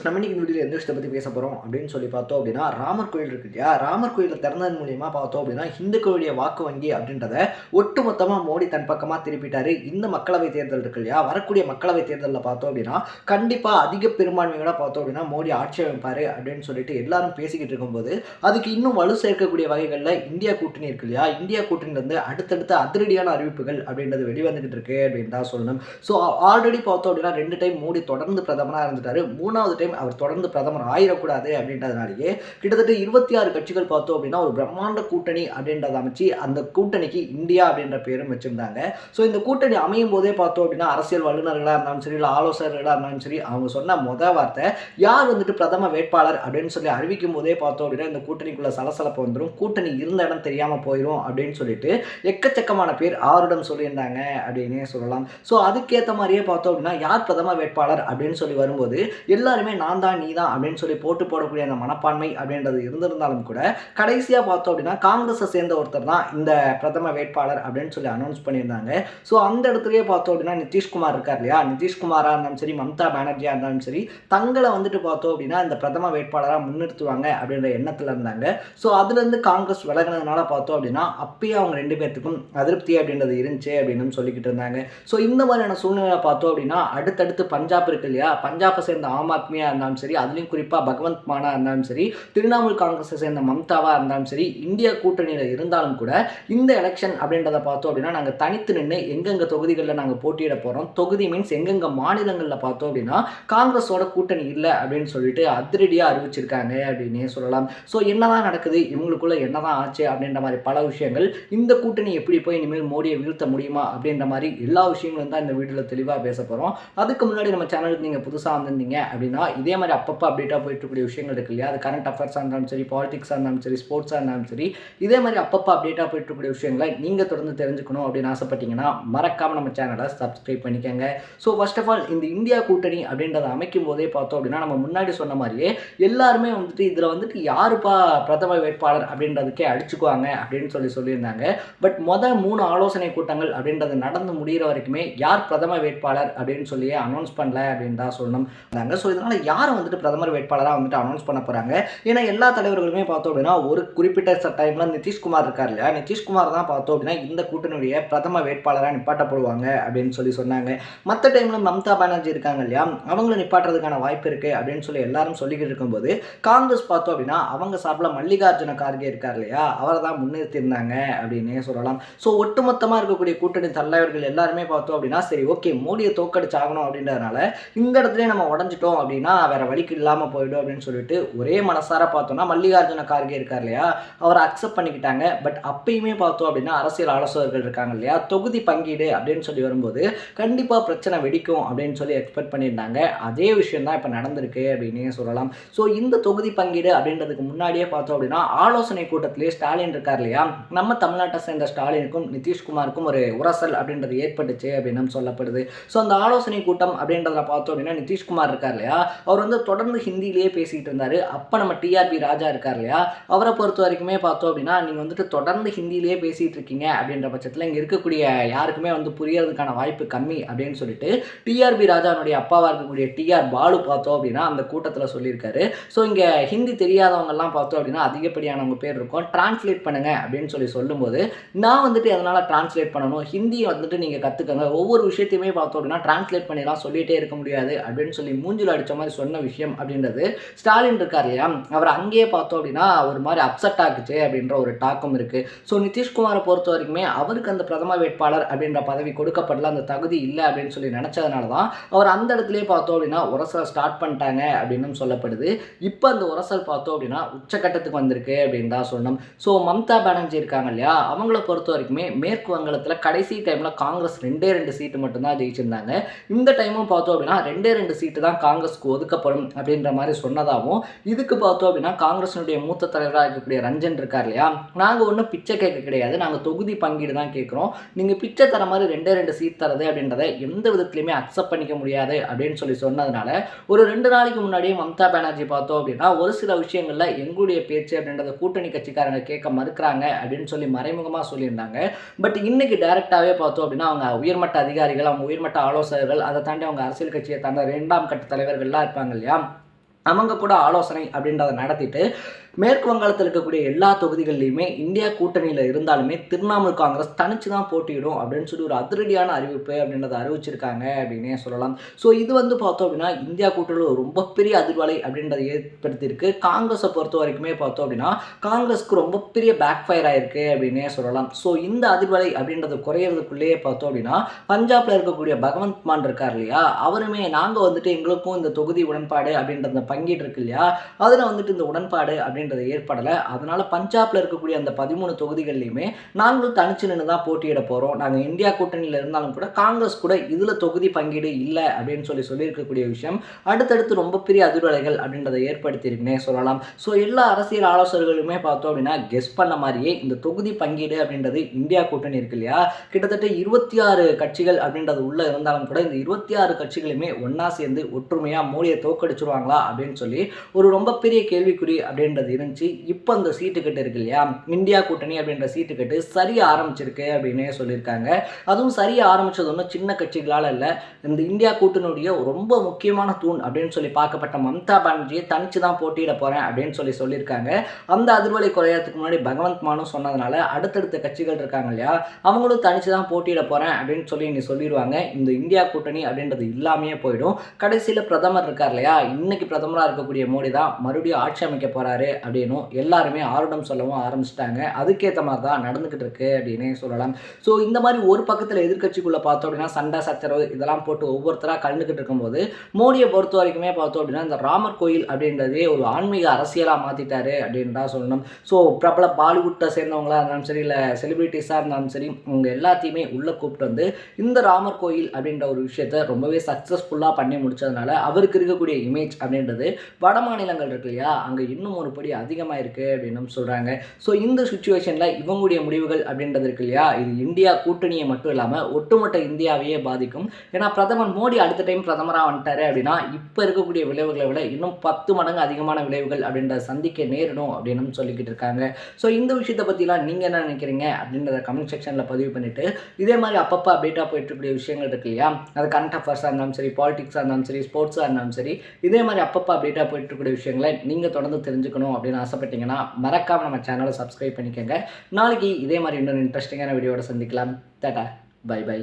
நம்ம இன்னைக்கு வீடியோவில் எந்த விஷயத்தை பற்றி பேச போகிறோம் அப்படின்னு சொல்லி பார்த்தோம் அப்படின்னா, ராமர் கோயில் இருக்கு இல்லையா, ராமர் கோயிலை திறந்ததன் மூலியமாக பார்த்தோம் அப்படின்னா இந்துக்களுடைய வாக்கு வங்கி அப்படின்றத ஒட்டுமொத்தமாக மோடி தன் பக்கமாக திருப்பிட்டாரு. இந்த மக்களவை தேர்தல் இருக்கு இல்லையா, வரக்கூடிய மக்களவை தேர்தலில் பார்த்தோம் அப்படின்னா கண்டிப்பாக அதிக பெரும்பான்மையோட பார்த்தோம் அப்படின்னா மோடி ஆட்சி அமைப்பார் அப்படின்னு சொல்லிட்டு எல்லாரும் பேசிக்கிட்டு இருக்கும்போது, அதுக்கு இன்னும் வலு சேர்க்கக்கூடிய வகைகளில் இந்தியா கூட்டணி இருக்கு இல்லையா, இந்தியா கூட்டணியிலேருந்து அடுத்தடுத்த அதிரடியான அறிவிப்புகள் அப்படின்றது வெளிவந்துகிட்டு இருக்கு அப்படின்னு தான் சொல்லணும். ஸோ ஆல்ரெடி பார்த்தோம் அப்படின்னா 2 டைம் மோடி தொடர்ந்து பிரதமராக இருந்துட்டாரு. 3வது டைம் அவர் தொடர்ந்து பிரதமர் ஆயிடக்கூடாது அப்படின்றதுனாலேயே கிட்டத்தட்ட 26 கட்சிகள் பார்த்தோம் அப்படின்னா ஒரு பிரம்மாண்ட கூட்டணி அப்படின்றத அமைச்சு அந்த கூட்டணிக்கு இந்தியா அப்படின்ற பேரும் வச்சிருந்தாங்க. ஸோ இந்த கூட்டணி அமையும் போதே பார்த்தோம் அப்படின்னா அரசியல் வல்லுநர்களாக இருந்தாலும் சரி, இல்லை ஆலோசகர்களாக இருந்தாலும் சரி, அவங்க சொன்ன வார்த்தை யார் பிரதம வேட்பாளர் அப்படின்னு சொல்லி அறிவிக்கும் போதே பார்த்தோம் அப்படின்னா இந்த கூட்டணிக்குள்ள சலசலப்பு வந்துடும், கூட்டணி இருந்த இடம் தெரியாம போயிடும் அப்படின்னு சொல்லிட்டு எக்கச்சக்கமான பேர் ஆருடம் சொல்லியிருந்தாங்க அப்படின்னே சொல்லலாம். ஸோ அதுக்கேற்ற மாதிரியே பார்த்தோம் அப்படின்னா யார் பிரதம வேட்பாளர் அப்படின்னு சொல்லி வரும்போது எல்லாருமே நான் தான் நீ தான் அப்படின்னு சொல்லி போட்டு போடக்கூடிய அந்த மனப்பான்மை அப்படின்றது இருந்திருந்தாலும் கூட கடைசியாக பார்த்தோம் அப்படின்னா காங்கிரஸை சேர்ந்த ஒருத்தர் தான் இந்த பிரதம வேட்பாளர் அப்படின்னு சொல்லி அனௌன்ஸ் பண்ணியிருந்தாங்க. ஸோ அந்த இடத்துலயே பார்த்தோம் அப்படின்னா நிதிஷ்குமார் இருக்கார் இல்லையா, நிதிஷ்குமாராக இருந்தாலும் சரி, மம்தா பானர்ஜியாக இருந்தாலும் சரி, தங்களை பார்த்தோம் அப்படின்னா இந்த பிரதம வேட்பாளராக முன்னிறுத்துவாங்க அப்படின்ற எண்ணத்தில் இருந்தாங்க. ஸோ அதுலேருந்து காங்கிரஸ் விலகினதுனால பார்த்தோம் அப்படின்னா அப்பயே அவங்க 2 பேர்த்துக்கும் அதிருப்தி அப்படின்றது இருந்துச்சு அப்படின்னு சொல்லிக்கிட்டு இருந்தாங்க. ஸோ இந்த மாதிரியான சூழ்நிலை பார்த்தோம் அப்படின்னா அடுத்தடுத்து பஞ்சாப் இருக்கு இல்லையா, பஞ்சாபை சேர்ந்த ஆம் ஆத்மியாக இருந்தாலும் சரி, அதுலேயும் குறிப்பாக பகவந்த் மானா இருந்தாலும் சரி, திரிணாமுல் காங்கிரஸை சேர்ந்த மம்தாவாக இருந்தாலும் சரி, இந்தியா கூட்டணியில் இருந்தாலும் கூட இந்த எலெக்ஷன் அப்படின்றத பார்த்தோம் அப்படின்னா நாங்கள் தனித்து நின்று எங்கெங்க தொகுதிகளில் நாங்கள் போட்டியிட போகிறோம், தொகுதி மீன்ஸ் எங்கெங்க மாநிலங்களில் பார்த்தோம் அப்படின்னா காங்கிரஸோட கூட்டணி இல்லை அப்படின்னு சொல்லிட்டு அதிரடியாக அறிவிச்சிருக்காங்க அப்படின்னே சொல்லலாம். ஸோ என்னதான் நடக்குது, இவங்களுக்குள்ள என்னதான் ஆச்சு அப்படின்ற மாதிரி பல விஷயங்கள், இந்த கூட்டணி எப்படி போய் இனிமேல் மோடியை வீழ்த்த முடியுமா அப்படின்ற மாதிரி எல்லா விஷயங்களும் தான் இந்த வீடியோவில் தெளிவாக பேச போகிறோம். அதுக்கு முன்னாடி நம்ம சேனலுக்கு நீங்கள் புதுசாக வந்திருந்தீங்க அப்படின்னா இதே மாதிரி அப்பப்போ அப்டேட்டாக போயிட்டு இருக்கக்கூடிய விஷயங்கள் இருக்கு இல்லையா, அது கரண்ட் அஃபேர்ஸாக இருந்தாலும் சரி, பாலிடிக்ஸாக இருந்தாலும் சரி, ஸ்போர்ட்ஸாக இருந்தாலும் சரி, இதே மாதிரி அப்பப்போ அப்டேட்டாக போயிட்டு இருக்கக்கூடிய விஷயங்களை நீங்கள் தொடர்ந்து தெரிஞ்சுக்கணும் அப்படின்னு ஆசைப்பட்டீங்கன்னா மறக்காமல் நம்ம சேனலை சப்ஸ்கிரைப் பண்ணிக்கோங்க. ஸோ ஃபர்ஸ்ட் ஆஃப் ஆல் இந்த இந்தியா கூட்டணி அப்படின்றத அமைக்கும் போதே பார்த்தோம் அப்படின்னா நம்ம முன்னாடி சொன்ன மாதிரியே எல்லாருமே இதில் யாருப்பா பிரதம வேட்பாளர் அப்படின்றதுக்கே அடிச்சுக்குவாங்க அப்படின்னு சொல்லியிருந்தாங்க. பட் 3 ஆலோசனை கூட்டங்கள் அப்படின்றது நடந்து முடிகிற வரைக்குமே யார் பிரதம வேட்பாளர் அப்படின்னு சொல்லியே அனௌன்ஸ் பண்ணல அப்படின்னு தான் சொல்லணும். ஸோ இதனால் யாரை பிரதமர் வேட்பாளராக அனௌன்ஸ் பண்ண போகிறாங்க. ஏன்னா எல்லா தலைவர்களுமே பார்த்தோம் அப்படின்னா ஒரு குறிப்பிட்ட டைமில் நிதிஷ்குமார் இருக்கார் இல்லையா, நிதிஷ்குமார் தான் பார்த்தோம் அப்படின்னா இந்த கூட்டணியுடைய பிரதம வேட்பாளராக நிப்பாட்டப்படுவாங்க அப்படின்னு சொன்னாங்க. மற்ற டைமில் மம்தா பானர்ஜி இருக்காங்க இல்லையா, அவங்களை நிப்பாட்டுறதுக்கான வாய்ப்பு இருக்குது அப்படின்னு சொல்லி எல்லாரும் சொல்லிக்கிட்டு இருக்கும்போது காங்கிரஸ் பார்த்தோம் அப்படின்னா அவங்க சார்பில் மல்லிகார்ஜுன கார்கே இருக்கார் இல்லையா, அவரை தான் முன்னிறுத்தியிருந்தாங்க அப்படின்னே சொல்லலாம். ஸோ ஒட்டுமொத்தமாக இருக்கக்கூடிய கூட்டணி தலைவர்கள் எல்லாருமே பார்த்தோம் அப்படின்னா சரி ஓகே மோடியை தோக்கடிச்சாகணும் அப்படின்றதுனால இந்த இடத்துல நம்ம உடஞ்சிட்டோம் அப்படின்னா வேற வழிக்கு இல்லாமல் போயிடும் அப்படின்னு சொல்லிட்டு ஒரே மனசார பார்த்தோம்னா மல்லிகார்ஜுன கார்கே இருக்கார் இல்லையா, அவரை அக்செப்ட் பண்ணிக்கிட்டாங்க. பட் அப்பயுமே பார்த்தோம் அப்படின்னா அரசியல் ஆலோசகர்கள் இருக்காங்க இல்லையா, தொகுதி பங்கீடு அப்படின்னு சொல்லி வரும்போது கண்டிப்பாக பிரச்சனை வெடிக்கும் அப்படின்னு சொல்லி எக்ஸ்பெக்ட் பண்ணியிருந்தாங்க. அதே விஷயம் தான் இப்போ நடந்திருக்கு அப்படின்னே சொல்லலாம். ஸோ இந்த தொகுதி பங்கீடு அப்படின்றதுக்கு முன்னாடியே பார்த்தோம் அப்படின்னா ஆலோசனை கூட்டத்திலே ஸ்டாலின் இருக்கார் இல்லையா, நம்ம தமிழ்நாட்டை சேர்ந்த ஸ்டாலினுக்கும் நிதிஷ்குமாருக்கும் ஒரு உரசல் அப்படின்றது ஏற்பட்டுச்சு அப்படின்னு சொல்லப்படுது. ஸோ அந்த ஆலோசனை கூட்டம் அப்படின்றத பார்த்தோம் அப்படின்னா நிதிஷ்குமார் இருக்கார் இல்லையா, அவர் தொடர்ந்து ஹிந்திலேயே பேசிக்கிட்டு இருந்தார். அப்போ நம்ம டிஆர்பி ராஜா இருக்கார் இல்லையா, அவரை பொறுத்த வரைக்குமே பார்த்தோம் அப்படின்னா நீங்கள் தொடர்ந்து ஹிந்திலேயே பேசிகிட்டு இருக்கீங்க அப்படின்ற பட்சத்தில் இங்கே இருக்கக்கூடிய யாருக்குமே புரியறதுக்கான வாய்ப்பு கம்மி அப்படின்னு சொல்லிட்டு டிஆர்பி ராஜாவுடைய அப்பாவாக இருக்கக்கூடிய டிஆர் பாலு பார்த்தோம் அப்படின்னா அந்த கூட்டத்தில் சொல்லியிருக்காரு. ஸோ இங்கே ஹிந்தி தெரியாதவங்கெல்லாம் பார்த்தோம் அப்படின்னா அதிகப்படியானவங்க பேர் இருக்கும், டிரான்ஸ்லேட் பண்ணுங்க அப்படின்னு சொல்லும்போது நான் அதனால் டிரான்ஸ்லேட் பண்ணணும், ஹிந்தியை நீங்கள் கற்றுக்கங்க, ஒவ்வொரு விஷயத்தையுமே பார்த்தோம் அப்படின்னா டிரான்ஸ்லேட் பண்ணிலாம் சொல்லிகிட்டே இருக்க முடியாது அப்படின்னு சொல்லி மூஞ்சில் அடித்த மாதிரி சொன்ன விஷயம் அப்படின்றது ஸ்டாலின் இருக்கார் இல்லையா, அவர் அங்கேயே பார்த்தோம் அப்படின்னா ஒரு மாதிரி அப்செட் ஆகுச்சு அப்படின்ற ஒரு டாக்கும் இருக்குது. ஸோ நிதிஷ்குமாரை பொறுத்த வரைக்குமே அவருக்கு அந்த பிரதம வேட்பாளர் அப்படின்ற பதவி கொடுக்கப்படல, அந்த தகுதி இல்லை அப்படின்னு சொல்லி நினச்சதுனால தான் அவர் அந்த இடத்துலேயே பார்த்தோம் அப்படின்னா உரசல் ஸ்டார்ட் பண்ணிட்டாங்க அப்படின்னு சொல்லப்படுது. இப்போ அந்த உரசல் பார்த்தோம் அப்படின்னா உச்சக்கட்டத்துக்கு வந்திருக்கு அப்படின்னு தான் சொல்லணும். ஸோ மம்தா பானர்ஜி இருக்காங்க இல்லையா, அவங்கள பொறுத்த வரைக்குமே மேற்கு வங்கத்தில் கடைசி டைமில் காங்கிரஸ் 2 சீட்டு மட்டும்தான் ஜெயிச்சிருந்தாங்க. இந்த டைமும் பார்த்தோம் அப்படின்னா 2 சீட்டு தான் காங்கிரஸ்க்கு ஒதுக்கப்படும் அப்படின்ற மாதிரி சொன்னதாகவும், இதுக்கு பார்த்தோம் அப்படின்னா காங்கிரஸினுடைய மூத்த தலைவராக இருக்கக்கூடிய ரஞ்சன் இருக்கார் இல்லையா, நாங்கள் ஒன்றும் பிச்சை கேட்க கிடையாது, நாங்கள் தொகுதி பங்கீடு தான் கேட்குறோம், நீங்கள் பிச்சை தர மாதிரி 2 சீட் தரது அப்படின்றத எந்த விதத்துலையுமே அக்செப்ட் பண்ணிக்க முடியாது அப்படின்னு சொன்னதுனால ஒரு 2 நாளைக்கு முன்னாடியே மம்தா பானர்ஜி பார்த்தோம் அப்படின்னா ஒரு சில விஷயங்களில் எங்களுடைய பேச்சு அப்படின்றத கூட்டணி கட்சிக்காரங்க கேட்க மறுக்கிறாங்க அப்படின்னு சொல்லி மறைமுகமாக சொல்லியிருந்தாங்க. பட் இன்னைக்கு டைரக்டாகவே பார்த்தோம் அப்படின்னா அவங்க உயர்மட்ட அதிகாரிகள், அவங்க உயர்மட்ட ஆலோசகர்கள், அதை தாண்டி அவங்க அரசியல் கட்சியை தாண்ட 2ஆம் கட்ட தலைவர்கள்லாம் இருப்பாங்க இல்லையா, அவங்க கூட ஆலோசனை அப்படின்றத நடத்திட்டு மேற்கு வங்காளத்தில் இருக்கக்கூடிய எல்லா தொகுதிகள்லையுமே இந்தியா கூட்டணியில் இருந்தாலுமே திரிணாமுல் காங்கிரஸ் தனிச்சு தான் போட்டியிடும் அப்படின்னு சொல்லி ஒரு அதிரடியான அறிவிப்பு அப்படின்றத அறிவிச்சிருக்காங்க அப்படின்னே சொல்லலாம். ஸோ இது பார்த்தோம் அப்படின்னா இந்தியா கூட்டணியில் ரொம்ப பெரிய அதிர்வலை அப்படின்றத ஏற்படுத்தியிருக்கு. காங்கிரஸை பொறுத்த வரைக்குமே பார்த்தோம் அப்படின்னா காங்கிரஸ்க்கு ரொம்ப பெரிய பேக் ஃபயர் ஆயிருக்கு அப்படின்னே சொல்லலாம். ஸோ இந்த அதிர்வலை அப்படின்றது குறையிறதுக்குள்ளேயே பார்த்தோம் அப்படின்னா பஞ்சாப்ல இருக்கக்கூடிய பகவந்த் மான் இருக்கார் இல்லையா, அவருமே நாங்கள் எங்களுக்கும் இந்த தொகுதி உடன்பாடு அப்படின்றத பங்கீடு இருக்கு இல்லையா, அதில் இந்த உடன்பாடு அப்படின்றது ஏற்படலை. அதனால பஞ்சாப்ல இருக்கக்கூடிய அந்த 13 தொகுதிகள்லையுமே நாங்களும் தனிச்சு நின்று தான் போட்டியிட போறோம். நாங்கள் இந்தியா கூட்டணியில் இருந்தாலும் கூட காங்கிரஸ் கூட இதுல தொகுதி பங்கீடு இல்லை அப்படின்னு சொல்லியிருக்கக்கூடிய விஷயம் அடுத்தடுத்து ரொம்ப பெரிய அதிர்வலைகள் அப்படின்றத ஏற்படுத்தியிருக்குன்னே சொல்லலாம். ஸோ எல்லா அரசியல் ஆலோசகர்களுமே பார்த்தோம் அப்படின்னா கெஸ் பண்ண மாதிரியே இந்த தொகுதி பங்கீடு அப்படின்றது இந்தியா கூட்டணி இருக்கு இல்லையா, கிட்டத்தட்ட 26 கட்சிகள் அப்படின்றது உள்ள இருந்தாலும் கூட இந்த 26 கட்சிகளுமே ஒன்னா சேர்ந்து ஒற்றுமையா மோடியை தோக்கடிச்சிருவாங்களா அப்படின்னு சொல்லி ஒரு ரொம்ப பெரிய கேள்விக்குறி அப்படின்றது இருந்துச்சு. இப்போ அந்த சீட்டு கட்டு இருக்கு இல்லையா, இந்தியா கூட்டணி அப்படின்ற சீட்டு கட்டு சரியா ஆரம்பிச்சிருக்கு அப்படின்னே சொல்லியிருக்காங்க. அதுவும் சரியா ஆரம்பிச்சது ஒன்றும் சின்ன கட்சிகளால் இல்லை, இந்த இந்தியா கூட்டணியுடைய ரொம்ப முக்கியமான தூண் அப்படின்னு சொல்லி பார்க்கப்பட்ட மம்தா பானர்ஜியை தனிச்சு தான் போட்டியிட போறேன் அப்படின்னு சொல்லியிருக்காங்க. அந்த அதிர்வலை குறையறதுக்கு முன்னாடி பகவந்த் மானும் சொன்னதுனால அடுத்தடுத்த கட்சிகள் இருக்காங்க இல்லையா, அவங்களும் தனிச்சு தான் போட்டியிட போறேன் அப்படின்னு சொல்லி சொல்லிடுவாங்க. இந்த இந்தியா கூட்டணி அப்படின்றது இல்லாமையே போயிடும். கடைசியில் பிரதமர் இருக்கார் இல்லையா, இன்னைக்கு பிரதமராக இருக்கக்கூடிய மோடி தான் மறுபடியும் ஆட்சி அமைக்க போறாரு அப்படின்னும் எல்லாருமே ஆருடம் சொல்லவும் ஆரம்பிச்சிட்டாங்க. அதுக்கேற்ற மாதிரி தான் நடந்துகிட்டு இருக்கு அப்படின்னே சொல்லலாம். ஸோ இந்த மாதிரி ஒரு பக்கத்தில் எதிர்கட்சிக்குள்ள பார்த்தோம் அப்படின்னா சண்டை சச்சரவு இதெல்லாம் போட்டு ஒவ்வொருத்தராக கலந்துக்கிட்டு இருக்கும்போது மோடியை பொறுத்த வரைக்குமே பார்த்தோம் அப்படின்னா இந்த ராமர் கோயில் அப்படின்றதே ஒரு ஆன்மீக அரசியலாக மாற்றிட்டாரு அப்படின்னு தான் சொல்லணும். ஸோ பிரபல பாலிவுட்டை சேர்ந்தவங்களா இருந்தாலும் சரி, இல்லை செலிபிரிட்டிஸாக இருந்தாலும் சரி, அவங்க எல்லாத்தையுமே உள்ளே கூப்பிட்டு இந்த ராமர் கோயில் அப்படின்ற ஒரு விஷயத்தை ரொம்பவே சக்ஸஸ்ஃபுல்லாக பண்ணி முடிச்சதுனால அவருக்கு இருக்கக்கூடிய இமேஜ் அப்படின்றது வட மாநிலங்கள் இருக்கு இல்லையா, அங்கே இன்னும் ஒரு படி அதிகமாக இருக்குது அப்படின்னு சொல்கிறாங்க. ஸோ இந்த சுச்சுவேஷனில் இவங்களுடைய முடிவுகள் அப்படின்றது இருக்கு இல்லையா, இது இந்தியா கூட்டணியை மட்டும் இல்லாமல் ஒட்டுமொத்த இந்தியாவையே பாதிக்கும். ஏன்னா பிரதமர் மோடி அடுத்த டைம் பிரதமராக வந்துட்டாரு அப்படின்னா இப்போ இருக்கக்கூடிய விளைவுகளை விட இன்னும் 10 மடங்கு அதிகமான விளைவுகள் அப்படின்றத சந்திக்க நேரிடும் அப்படின்னு சொல்லிக்கிட்டு இருக்காங்க. ஸோ இந்த விஷயத்தை பற்றிலாம் நீங்கள் என்ன நினைக்கிறீங்க அப்படின்றத கமெண்ட் செக்ஷனில் பதிவு பண்ணிவிட்டு இதே மாதிரி அப்பப்போ அப்டேட்டாக போயிட்டு இருக்கக்கூடிய விஷயங்கள் இருக்கு இல்லையா, அது கரண்ட் அஃபேர்ஸாக இருந்தாலும் சரி, பாலிடிக்ஸாக இருந்தாலும் சரி, ஸ்போர்ட்ஸாக இருந்தாலும் சரி, இதே மாதிரி அப்பப்போ அப்டேட்டாக போயிட்டு இருக்கக்கூடிய விஷயங்களை நீங்கள் தொடர்ந்து தெரிஞ்சுக்கணும் அப்படின்னு ஆசைப்பட்டீங்கன்னா மறக்காமல் நம்ம சேனலை சப்ஸ்கிரைப் பண்ணிக்கோங்க. நாளைக்கு இதே மாதிரி இன்னொரு இன்ட்ரெஸ்டிங்கான வீடியோட சந்திக்கலாம். Tata, bye by.